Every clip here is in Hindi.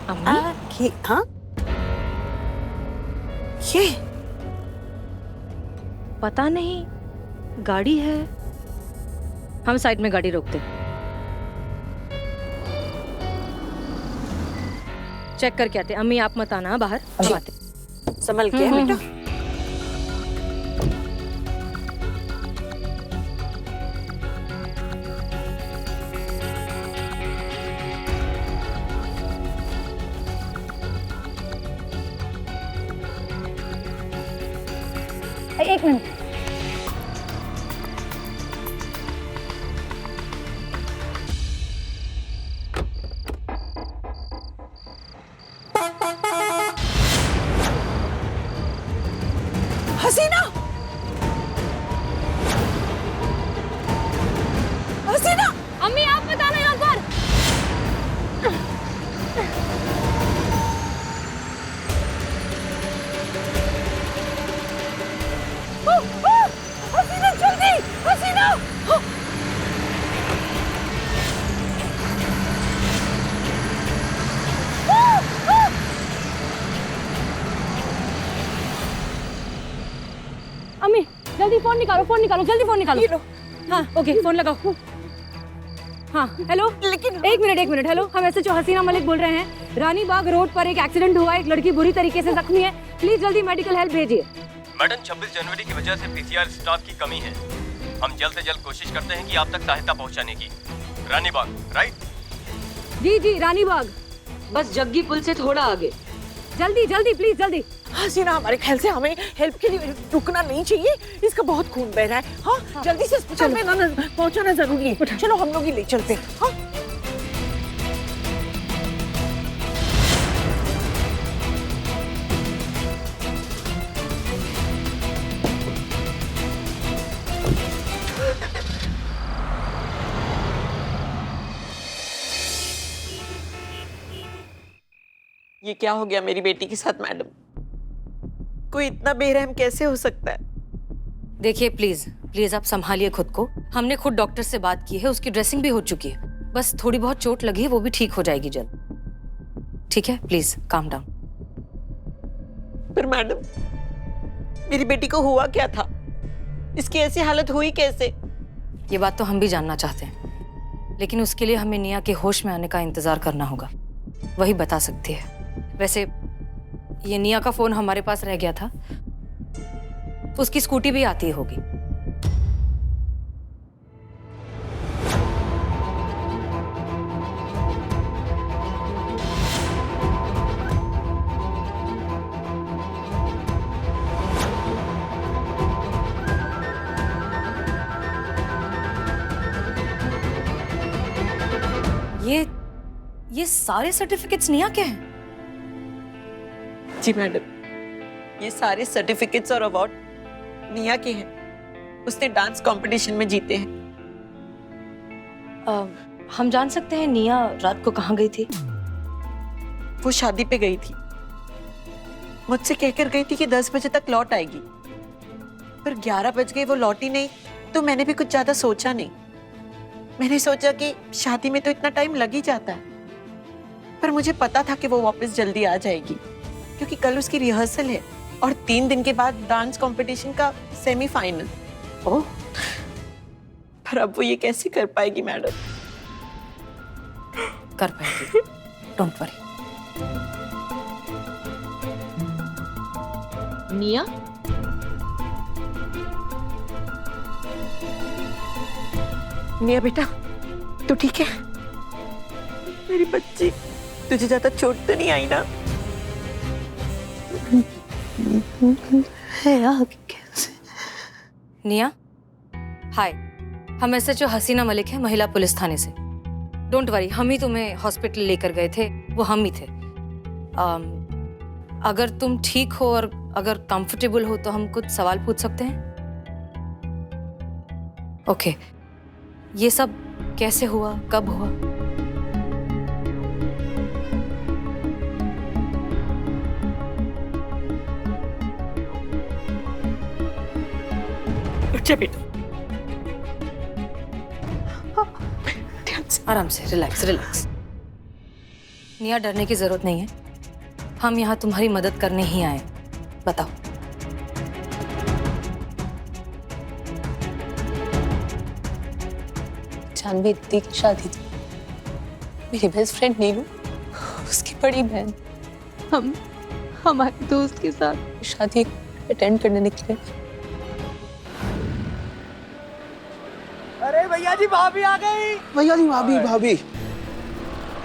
अम्मी हाँ ये पता नहीं, गाड़ी है। हम साइड में गाड़ी रोकते, चेक करके आते। अम्मी आप मत आना बाहर, हम आते। संभल के बेटा। एक मिनट। हसीना, हसीना, अम्मी आप मत आना यहाँ पर। हसीना जल्दी, हसीना। अम्मी जल्दी फोन निकालो, फोन निकालो, जल्दी फोन निकालो। ये लो। हाँ ओके, फोन लगाओ। हाँ हेलो, लेकिन एक मिनट। हेलो, हम एसएचओ हसीना मलिक बोल रहे हैं। रानी बाग रोड पर एक एक्सीडेंट हुआ, एक लड़की बुरी तरीके से जख्मी है। प्लीज जल्दी मेडिकल हेल्प भेजिए। मैडम 26 जनवरी की वजह से पीसीआर स्टाफ की कमी है। हम जल्द से जल्द कोशिश करते हैं कि आप तक सहायता पहुंचाने की। रानी बाग राइट? जी रानी बाग, बस जग्गी पुल से थोड़ा आगे। जल्दी प्लीज जल्दी। हसीना, हमारे ख्याल से हमें हेल्प के लिए रुकना नहीं चाहिए। इसका बहुत खून बह रहा है। हाँ जल्दी से अस्पताल में पहुंचाना जरूरी है। चलो हम लोग ही ले चलते हैं। हाँ ये क्या हो गया मेरी बेटी के साथ मैडम? कोई इतना बेरहम कैसे हो सकता है? देखिए प्लीज आप संभालिए खुद को। हमने खुद डॉक्टर से बात की है, उसकी ड्रेसिंग भी हो चुकी है। बस थोड़ी बहुत चोट लगी है, वो भी ठीक हो जाएगी जल्द। ठीक है, प्लीज काम डाउन। पर मैडम, मेरी बेटी को हुआ क्या था? इसकी ऐसी हालत हुई कैसे? ये बात तो हम भी जानना चाहते हैं, लेकिन उसके लिए हमें निया के होश में आने का इंतजार करना होगा। वही बता सकती है। वैसे ये निया का फोन हमारे पास रह गया था, उसकी स्कूटी भी आती होगी। ये सारे सर्टिफिकेट्स निया के हैं? जी मैडम, ये सारे सर्टिफिकेट्स और अवार्ड निया के हैं। उसने डांस कंपटीशन में जीते हैं। हम जान सकते हैं निया रात को कहाँ गई थी? वो शादी पे गई थी। मुझसे कहकर गई थी कि 10 बजे तक लौट आएगी, पर 11 बज गए, वो लौटी नहीं। तो मैंने भी कुछ ज्यादा सोचा नहीं। मैंने सोचा कि शादी में तो इतना टाइम लग ही जाता है, पर मुझे पता था कि वो वापस जल्दी आ जाएगी, क्योंकि कल उसकी रिहर्सल है और 3 दिन के बाद डांस कंपटीशन का सेमीफाइनल। ओह, पर अब वो ये कैसे कर पाएगी मैडम? कर पाएगी, डोंट वरी। निया, निया बेटा, तू ठीक है? मेरी बच्ची, तुझे ज्यादा चोट तो नहीं आई ना? कैसे? निया, हाय, हम एसएचओ हसीना मलिक हैं, महिला पुलिस थाने से। डोंट वरी, हम ही तुम्हें हॉस्पिटल लेकर गए थे, वो हम ही थे। अगर तुम ठीक हो और अगर कंफर्टेबल हो तो हम कुछ सवाल पूछ सकते हैं? ओके, ये सब कैसे हुआ, कब हुआ? अच्छा बेटा, आराम से, रिलैक्स रिलैक्स। निया, डरने की जरूरत नहीं है। हम यहाँ तुम्हारी मदद करने ही आए। बताओ। जानवी दीदी की शादी थी। मेरी बेस्ट फ्रेंड नीलू, उसकी बड़ी बहन, हम हमारे दोस्त के साथ शादी अटेंड करने निकले। अरे भैया जी भाभी आ गई। भैया जी भाभी भाभी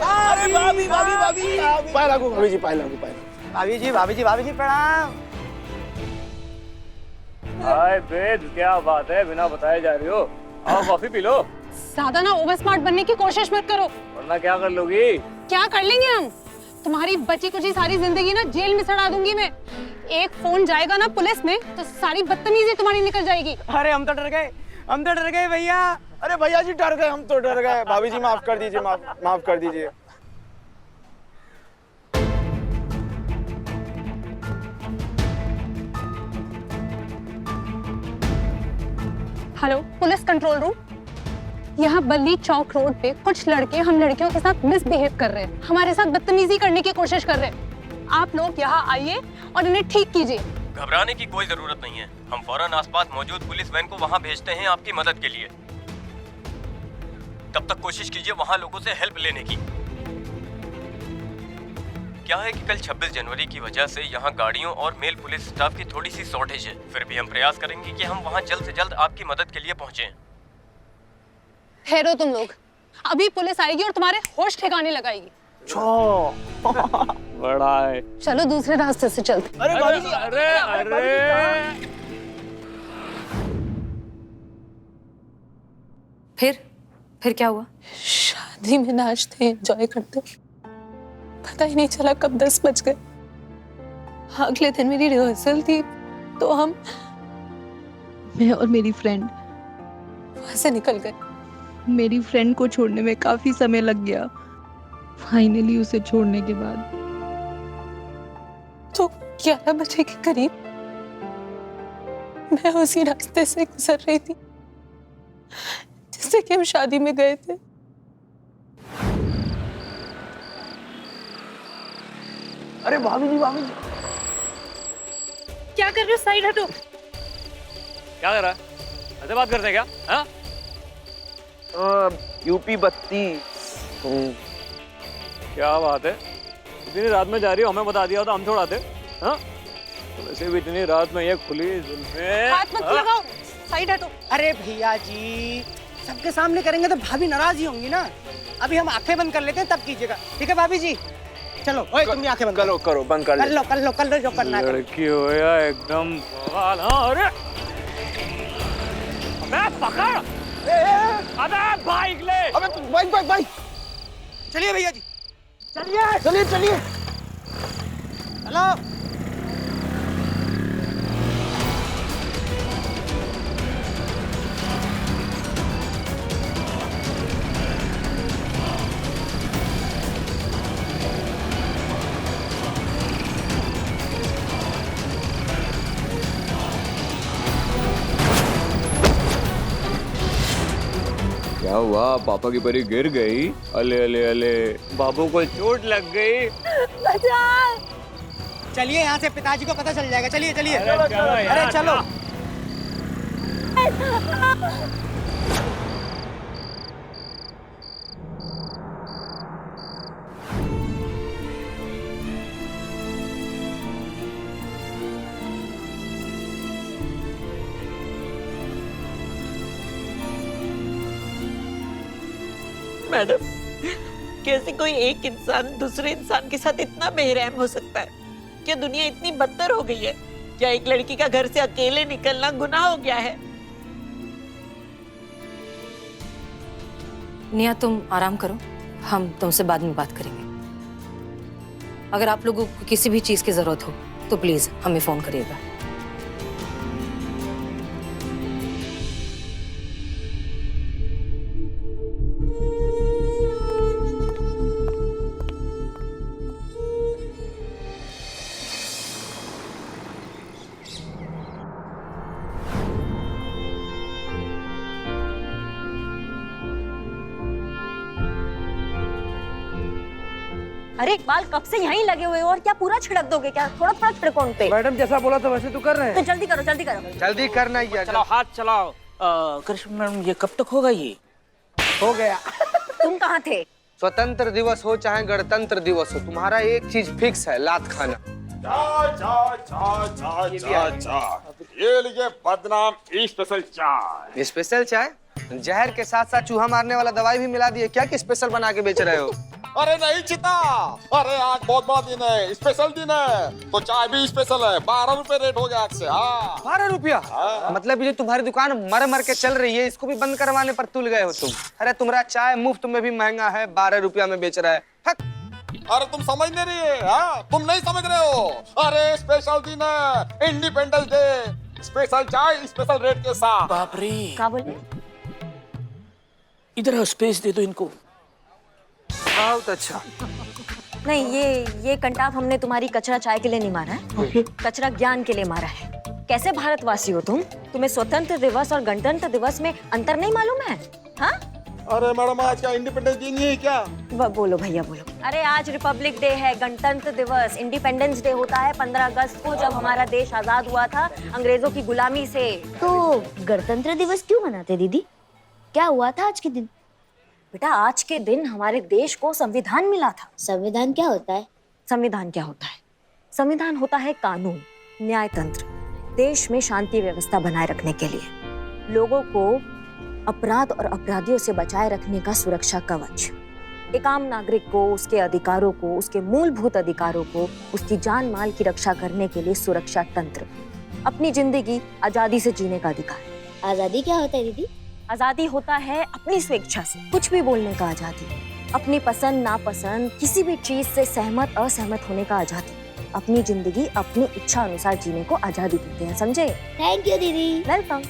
अरे भाभी भाभी भाभी पाए लागू भाभी जी पाए लागू पाए भाभी जी प्रणाम। हाय बेद, क्या बात है, बिना बताए जा रही हो। आओ कॉफी पी लो। ज्यादा ना ओवर स्मार्ट बनने की कोशिश मत करो। वरना क्या कर लोगी? क्या कर लेंगे हम? तुम्हारी बची कुची सारी जिंदगी ना जेल में सड़ा दूंगी मैं। एक फोन जाएगा ना पुलिस में तो सारी बदतमीजी तुम्हारी निकल जाएगी। अरे हम तो डर गए भैया। अरे भैया जी डर गए, हम तो डर गए। भाभी जी माफ कर दीजिए, माफ कर दीजिए। हेलो पुलिस कंट्रोल रूम, यहाँ बल्ली चौक रोड पे कुछ लड़के हम लड़कियों के साथ मिसबिहेव कर रहे हैं, हमारे साथ बदतमीजी करने की कोशिश कर रहे हैं। आप लोग यहाँ आइए और इन्हें ठीक कीजिए। घबराने की कोई जरूरत नहीं है। हम फौरन आसपास मौजूद पुलिस वैन को वहाँ भेजते हैं आपकी मदद के लिए। तब तक कोशिश कीजिए वहाँ लोगों से हेल्प लेने की। क्या है कि कल 26 जनवरी की वजह से यहाँ गाड़ियों और मेल पुलिस स्टाफ की थोड़ी सी शॉर्टेज है। फिर भी हम प्रयास करेंगे कि हम वहाँ जल्द से जल्द आपकी मदद के लिए पहुँचे। ठहरो तुम लोग, अभी पुलिस आएगी और तुम्हारे होश ठिकाने लगाएगी। बड़ा है। चलो दूसरे रास्ते से चलते। अरे भाभी जी अरे फिर क्या हुआ? शादी में नाचते एंजॉय करते, पता ही नहीं चला कब 10 बज गए। अगले दिन मेरी रिहर्सल थी तो मैं और मेरी फ्रेंड वहां से निकल गए। मेरी फ्रेंड को छोड़ने में काफी समय लग गया। फाइनली उसे छोड़ने के बाद तो 11 बजे के करीब मैं उसी रास्ते से गुजर रही थी जिससे कि हम शादी में गए थे। अरे भाभी जी क्या कर रहे हो? साइड हटो। क्या कर रहा है? ऐसे बात करते हैं क्या? हाँ? यूपी 32। क्या बात है, इतनी रात में जा रही हो, हमें बता दिया होता हम छोड़ाते। हाँ? तो वैसे भी इतनी रात में ये खुली जुल्फें। हाथ मत लगाओ, साइड हटो। अरे भैया जी सबके सामने करेंगे तो भाभी नाराज ही होंगी ना। अभी हम आंखें बंद कर लेते हैं तब कीजिएगा, ठीक है भाभी जी? चलो ओए तुम भी आंखें बंद करो बंद कर लो। कर लो जो करना है। लड़की हो या एकदम बवाल। हाँ, अरे अबे पकड़, अबे बाइक ले। अबे बाइक चलिए भैया जी, चलिए चलो। क्या हुआ? पापा की परी गिर गई? अले अले अले, बाबू को चोट लग गई। चलिए यहाँ से पिताजी को पता चल जाएगा। चलिए अरे चलो। मैडम, कैसे कोई एक इंसान दूसरे इंसान के साथ इतना बेरहम हो सकता है? क्या दुनिया इतनी बदतर हो गई है? क्या एक लड़की का घर से अकेले निकलना गुनाह हो गया है? निया, तुम आराम करो, हम तुमसे बाद में बात करेंगे। अगर आप लोगों को किसी भी चीज की जरूरत हो तो प्लीज हमें फोन करिएगा। अरे इकबाल कब से यहीं लगे हुए हो और क्या पूरा छिड़क दोगे क्या? थोड़ा थोड़ा छिड़को उन पे। मैडम जैसा बोला तो वैसे तो कर रहे हैं। तो जल्दी करो जल्दी करो। जल्दी करना ही है। चलाओ हाथ चलाओ। कृष्ण मैडम ये कब तक होगा ये? हो गया। तुम कहाँ थे? स्वतंत्र दिवस हो चाहे गणतंत्र दिवस हो, तुम्हारा एक चीज फिक्स है, लात खाना। ये लीजिए बदनाम स्पेशल चाय। स्पेशल चाय? जहर के साथ साथ चूहा मारने वाला दवाई भी मिला दिए क्या कि स्पेशल बना के बेच रहे हो? अरे नहीं चिता, अरे आज बहुत बड़ा दिन है, स्पेशल दिन है तो चाय भी स्पेशल है। 12 रुपए रेट हो गया आज से। 12 रुपया? मतलब ये तुम्हारी दुकान मर मर के चल रही है, इसको भी बंद करवाने पर तुल गए हो तुम। अरे तुम्हारा चाय मुफ्त में भी महंगा है, 12 रुपया में बेच रहा है। अरे तुम समझ नहीं रही है, तुम नहीं समझ रहे हो। अरे स्पेशल दिन है, इंडिपेंडेंस डे, स्पेशल चाय स्पेशल रेट के साथ। बाप रे, क्या बोले? इधर स्पेस दे दो इनको। बहुत अच्छा। नहीं ये कंटाप हमने तुम्हारी कचरा चाय के लिए नहीं मारा है, कचरा ज्ञान के लिए मारा है। कैसे भारतवासी हो तुम? तुम्हें स्वतंत्र दिवस और गणतंत्र दिवस में अंतर नहीं मालूम है? हाँ? अरे मैडम आज का इंडिपेंडेंस डे नहीं है क्या? बोलो भैया बोलो। अरे आज रिपब्लिक डे है, गणतंत्र दिवस। इंडिपेंडेंस डे होता है 15 अगस्त को, जब हमारा देश आजाद हुआ था अंग्रेजों की गुलामी से। तो गणतंत्र दिवस क्यों मनाते दीदी? क्या हुआ था आज के दिन? बेटा आज के दिन हमारे देश को संविधान मिला था। संविधान क्या होता है? संविधान क्या होता है? संविधान होता है कानून, न्यायतंत्र, देश में शांति व्यवस्था बनाए रखने के लिए, लोगों को अपराध और अपराधियों से बचाए रखने का सुरक्षा कवच, एक आम नागरिक को उसके अधिकारों को, उसके मूलभूत अधिकारों को, उसकी जान माल की रक्षा करने के लिए सुरक्षा तंत्र, अपनी जिंदगी आजादी से जीने का अधिकार। आजादी क्या होता है दीदी? आजादी होता है अपनी स्वेच्छा से कुछ भी बोलने का आजादी, अपनी पसंद नापसंद किसी भी चीज से सहमत असहमत होने का आजादी, अपनी जिंदगी अपनी इच्छा अनुसार जीने को आजादी देते हैं, समझे? थैंक यू दीदी। वेलकम।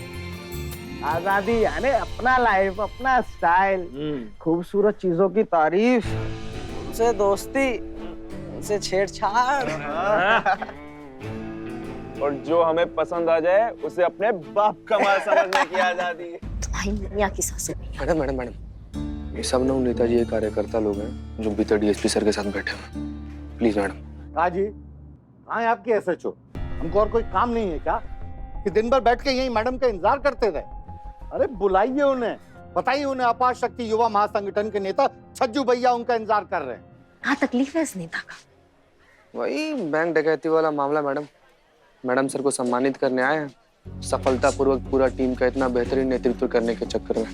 आजादी यानी अपना लाइफ, अपना स्टाइल, खूबसूरत चीजों की तारीफ, उनसे दोस्ती, उनसे छेड़छाड़, और जो हमें पसंद आ जाए उसे अपने बाप का माल समझने की आजादी। तुम्हारी मियां की सासू। मैडम मैडम मैडम, ये सब लोग नेताजी के कार्यकर्ता लोग हैं जो बीते डीएसपी सर के साथ बैठे हैं। Please madam. हाँ जी, हाँ आपके एसएचओ, हमको और कोई काम नहीं है क्या कि दिन भर बैठ के यही मैडम का इंतजार करते रहे? अरे बुलाइए उन्हें, बताइए उन्हें अपार शक्ति युवा महासंगठन के नेता छज्जू भैया उनका इंतजार कर रहे हैं। क्या तकलीफ है इस नेता का? वही बैंक डकैती वाला मामला मैडम। मैडम सर को सम्मानित करने आए हैं, सफलतापूर्वक पूरा टीम का इतना बेहतरीन नेतृत्व करने के चक्कर में।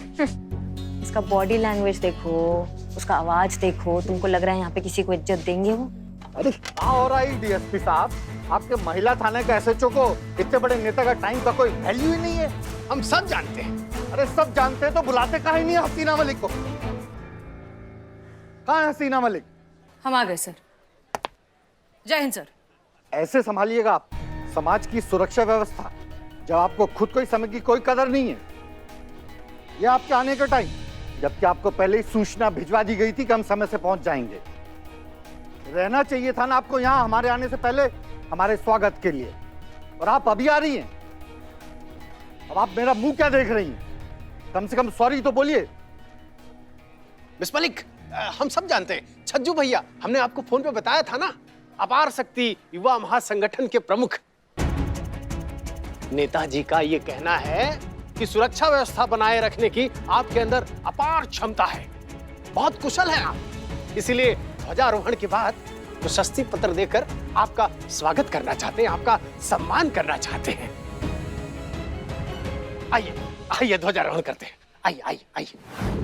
इसका बॉडी लैंग्वेज देखो, उसका आवाज देखो, तुमको लग रहा है यहाँ पे किसी को इज्जत देंगे वो? अरे क्या हो रहा है डीएसपी साहब, आपके महिला थाने के एसएचओ को इतने बड़े नेता का टाइम का कोई वैल्यू ही नहीं है। हम सब जानते हैं। अरे सब जानते हैं तो बुलाते काहे नहीं हसीना मलिक को? कहाँ है हसीना मलिक? हम आ गए सर। जय हिंद सर। ऐसे संभालिएगा आप समाज की सुरक्षा व्यवस्था जब आपको खुद को ही समय की कोई कदर नहीं है। यह आपके आने का टाइम, जबकि आपको पहले ही सूचना भिजवा दी गई थी कि हम समय से पहुंच जाएंगे। रहना चाहिए था ना आपको यहाँ हमारे आने से पहले हमारे स्वागत के लिए, और आप अभी आ रही हैं। अब आप मेरा मुंह क्या देख रही हैं? कम से कम सॉरी तो बोलिए। मिस मलिक, हम सब जानते हैं, छज्जू भैया हमने आपको फोन पे बताया था ना, अपार शक्ति युवा महासंगठन के प्रमुख नेताजी का ये कहना है कि सुरक्षा व्यवस्था बनाए रखने की आपके अंदर अपार क्षमता है, बहुत कुशल है आप, इसीलिए ध्वजारोहण के बाद प्रशस्ति पत्र देकर आपका स्वागत करना चाहते हैं, आपका सम्मान करना चाहते हैं। आइए आइए ध्वजारोहण करते हैं, आइए आइए आइए।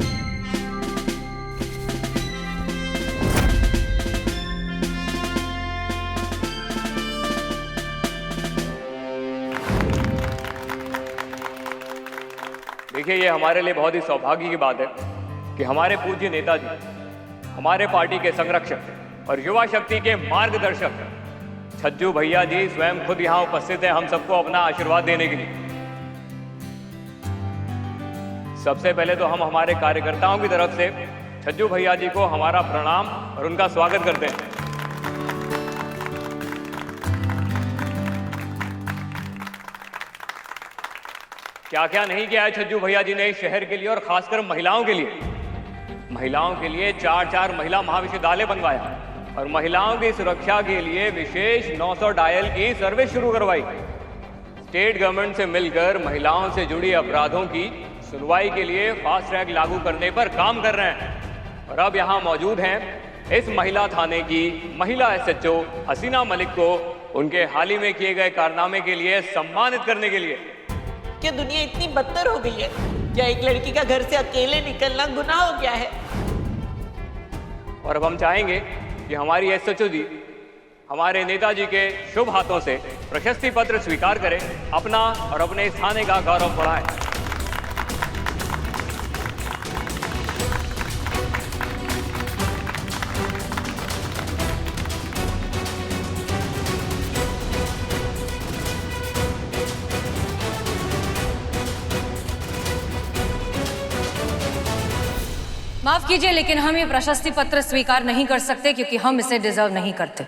देखिए, ये हमारे लिए बहुत ही सौभाग्य की बात है कि हमारे पूज्य नेताजी, हमारे पार्टी के संरक्षक और युवा शक्ति के मार्गदर्शक छज्जू भैया जी स्वयं खुद यहाँ उपस्थित हैं हम सबको अपना आशीर्वाद देने के लिए। सबसे पहले तो हम हमारे कार्यकर्ताओं की तरफ से छज्जू भैया जी को हमारा प्रणाम और उनका स्वागत करते हैं। क्या क्या नहीं किया है छज्जू भैया जी ने इस शहर के लिए और खासकर महिलाओं के लिए। महिलाओं के लिए 4 महिला महाविद्यालय बनवाया, और महिलाओं की सुरक्षा के लिए विशेष 900 डायल की सर्विस शुरू करवाई। स्टेट गवर्नमेंट से मिलकर महिलाओं से जुड़ी अपराधों की सुनवाई के लिए फास्ट ट्रैक लागू करने पर काम कर रहे हैं। और अब यहाँ मौजूद हैं इस महिला थाने की महिला SHO हसीना मलिक को उनके हाल ही में किए गए कारनामे के लिए सम्मानित करने के लिए। क्या दुनिया इतनी बदतर हो गई है? क्या एक लड़की का घर से अकेले निकलना गुनाह हो गया है? और अब हम चाहेंगे कि हमारी SHO जी हमारे नेताजी के शुभ हाथों से प्रशस्ति पत्र स्वीकार करें, अपना और अपने इस थाने का गौरव बढ़ाएं। माफ कीजिए, लेकिन हम ये प्रशस्ति पत्र स्वीकार नहीं कर सकते क्योंकि हम इसे डिजर्व नहीं करते।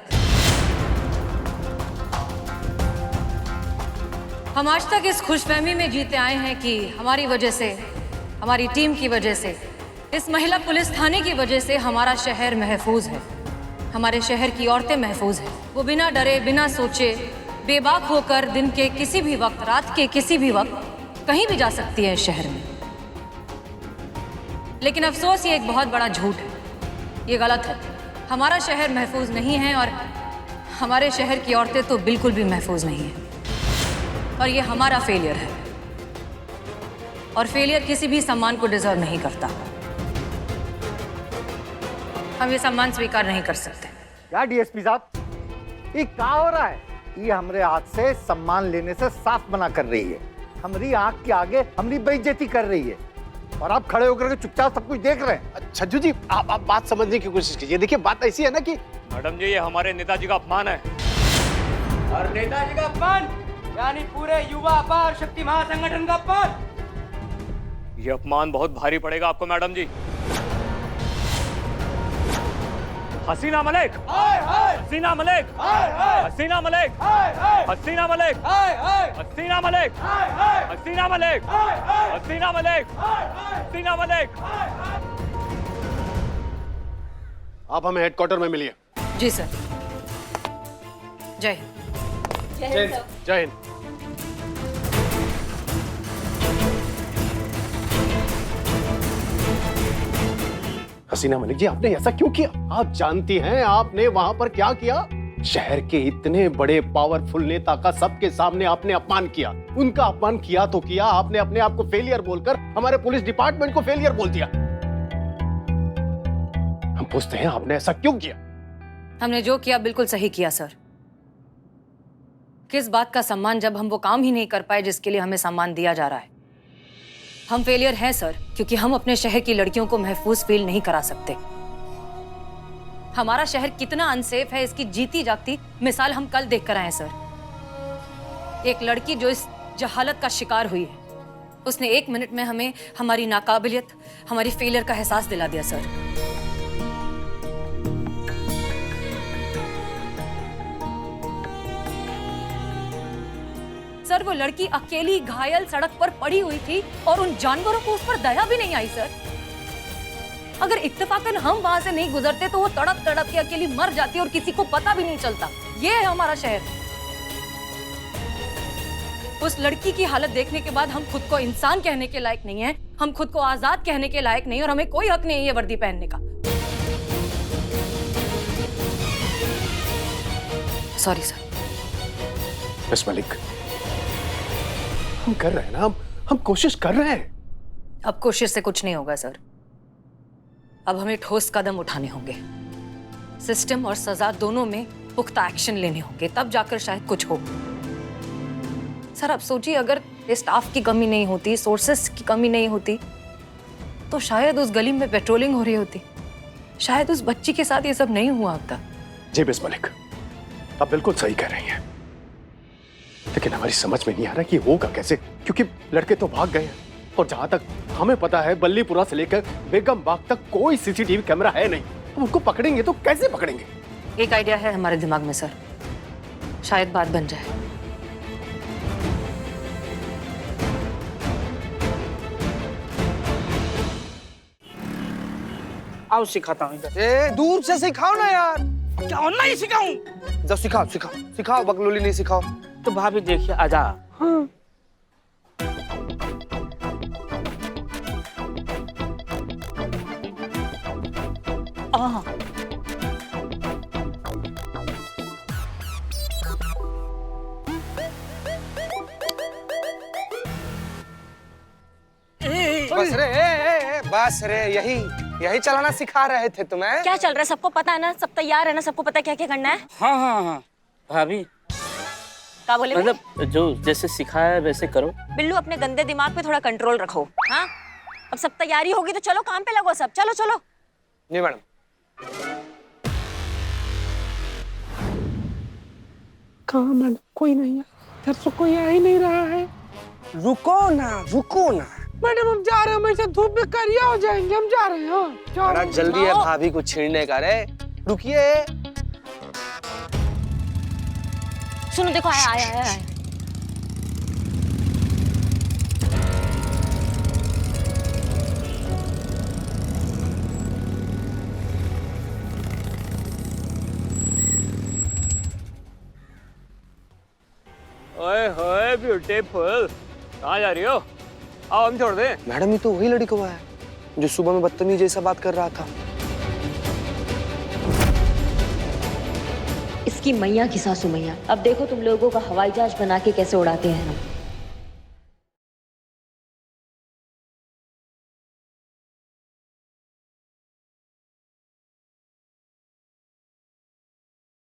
हम आज तक इस खुशफहमी में जीते आए हैं कि हमारी वजह से, हमारी टीम की वजह से, इस महिला पुलिस थाने की वजह से हमारा शहर महफूज है, हमारे शहर की औरतें महफूज हैं। वो बिना डरे, बिना सोचे, बेबाक होकर दिन के किसी भी वक्त, रात के किसी भी वक्त कहीं भी जा सकती है इस शहर में। लेकिन अफसोस ये एक बहुत बड़ा झूठ है, ये गलत है। हमारा शहर महफूज नहीं है और हमारे शहर की औरतें तो बिल्कुल भी महफूज नहीं है। और ये हमारा फेलियर है, और फेलियर किसी भी सम्मान को डिजर्व नहीं करता। हम ये सम्मान स्वीकार नहीं कर सकते। क्या डीएसपी साहब, ये क्या हो रहा है? ये हमारे हाथ से सम्मान लेने से साफ मना कर रही है, हमारी आंख के आगे हमारी बेइज्जती कर रही है, और आप खड़े होकर के चुपचाप सब कुछ देख रहे हैं। छज्जू जी, आप बात समझने की कोशिश कीजिए। देखिए, बात ऐसी है ना कि मैडम जी, ये हमारे नेताजी का अपमान है। और नेताजी का अपमान यानी पूरे युवा अपार शक्ति महासंगठन का अपमान। ये अपमान बहुत भारी पड़ेगा आपको मैडम जी। हसीना मलिक, हसीना मलिक, हसीना मलिक, हसीना मलिक, हसीना मलिक, हसीना मलिक, हसीना मलिक, हसीना मलिक। आप हमें हेडक्वार्टर में मिलिए। जी सर। जय हिंद। जय हिंद। हसीना मलिक जी, आपने ऐसा क्यों किया? आप जानती हैं आपने वहां पर क्या किया? शहर के इतने बड़े पावरफुल नेता का सबके सामने आपने अपमान किया। उनका अपमान किया तो किया, आपने अपने आप को फेलियर बोलकर हमारे पुलिस डिपार्टमेंट को फेलियर बोल दिया। हम पूछते हैं आपने ऐसा क्यों किया? हमने जो किया बिल्कुल सही किया सर। किस बात का सम्मान जब हम वो काम ही नहीं कर पाए जिसके लिए हमें सम्मान दिया जा रहा है। हम फेलियर हैं सर, क्योंकि हम अपने शहर की लड़कियों को महफूज फील नहीं करा सकते। हमारा शहर कितना अनसेफ है इसकी जीती जागती मिसाल हम कल देख कर आए सर। एक लड़की जो इस जहालत का शिकार हुई है, उसने 1 मिनट में हमें हमारी नाकाबिलियत, हमारी फेलियर का एहसास दिला दिया सर। सर, वो लड़की अकेली घायल सड़क पर पड़ी हुई थी और उन जानवरों को उस पर दया भी नहीं आई सर। अगर इत्तेफाकन हम वहां से नहीं गुजरते तो वो तड़प तड़प के अकेली मर जाती और किसी को पता भी नहीं चलता। ये है हमारा शहर। उस लड़की की हालत देखने के बाद हम खुद को इंसान कहने के लायक नहीं है, हम खुद को आजाद कहने के लायक नहीं, और हमें कोई हक नहीं है ये वर्दी पहनने का। Sorry sir. मिस मलिक, हम कर रहे हैं ना, हम कोशिश कर रहे हैं। अब कोशिश से कुछ नहीं होगा सर। अब हमें ठोस कदम उठाने होंगे, सिस्टम और सजा दोनों में पुख्ता एक्शन लेने होंगे, तब जाकर शायद कुछ हो। सर आप सोचिए, अगर स्टाफ की कमी नहीं होती, सोर्सेस की कमी नहीं होती, तो शायद उस गली में पेट्रोलिंग हो रही होती, शायद उस बच्ची के साथ ये सब नहीं हुआ होता। जी मिस मलिक, आप बिल्कुल सही कह रही हैं, लेकिन हमारी समझ में नहीं आ रहा कि होगा कैसे, क्योंकि लड़के तो भाग गए हैं और जहां तक हमें पता है बल्लीपुरा से लेकर बेगम बाग तक कोई सीसीटीवी कैमरा है नहीं। हम उनको पकड़ेंगे तो कैसे पकड़ेंगे? एक आइडिया है हमारे दिमाग में सर, शायद बात बन जाए। आओ सिखाता हूँ। दूर से सिखाओ ना यार। क्या और नहीं सिखाऊं? जाओ सिखाओ सिखाओ सिखाओ, बकलोली नहीं सिखाओ। तो भाभी देखिए आजा। हाँ। बस रे बस रे, यही चलाना सिखा रहे थे तुम्हें। क्या चल रहा है सबको पता है ना, सब तैयार है ना, सबको पता है क्या क्या करना है। हाँ हाँ हाँ भाभी, क्या बोले? मतलब जो जैसे सिखाया वैसे करो। बिल्लू अपने गंदे दिमाग पे थोड़ा कंट्रोल रखो। हाँ अब सब तैयारी होगी तो चलो काम पे लगो सब, चलो चलो। नहीं मैडम। कहाँ मैडम? कोई नहीं है इधर, तो कोई आ ही नहीं रहा है। रुको ना मैडम हम जा रहे हैं, मेरे साथ धूप में करिया हो जाएंगे, हम जा रहे हैं। बड़ा जल्दी है भाभी को छेड़ने का। रे रुकिए। सुनो देखो आया। ओए होए ब्यूटीफुल, कहाँ जा रही हो? आओ हम छोड़ दे। मैडम ये तो वही लड़का है जो सुबह में बदतमीज जैसा बात कर रहा था। इसकी मैया की सासू मैया, अब देखो तुम लोगों का हवाई जहाज बना के कैसे उड़ाते हैं हम।